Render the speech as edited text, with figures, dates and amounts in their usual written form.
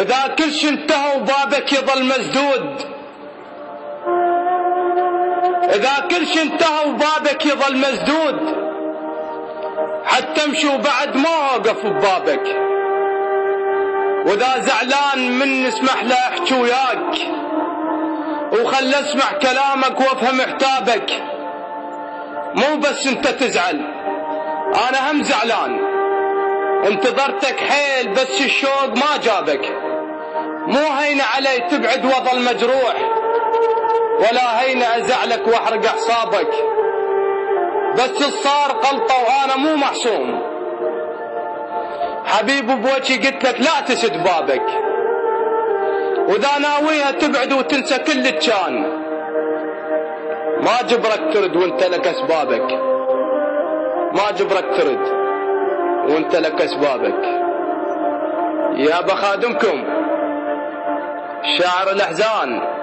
إذا كل شي انتهى وبابك يظل مسدود، إذا كل شي انتهى وبابك يظل مسدود، حتى امشي وبعد ما اوقف ببابك. وإذا زعلان من اسمح له احكي وياك، وخل اسمع كلامك وافهم حتابك. مو بس انت تزعل، انا هم زعلان، انتظرتك حيل بس الشوق ما جابك. مو هين علي تبعد واظل مجروح، ولا هين ازعلك واحرق اعصابك. بس صار غلطة وانا مو معصوم، حبيب بوجهي قلت لك لا تسد بابك. واذا ناويها تبعد وتنسى كل كان، ما جبرك ترد وانت لك اسبابك، ما جبرك ترد وانت لك اسبابك. يا بخادمكم شاعر الاحزان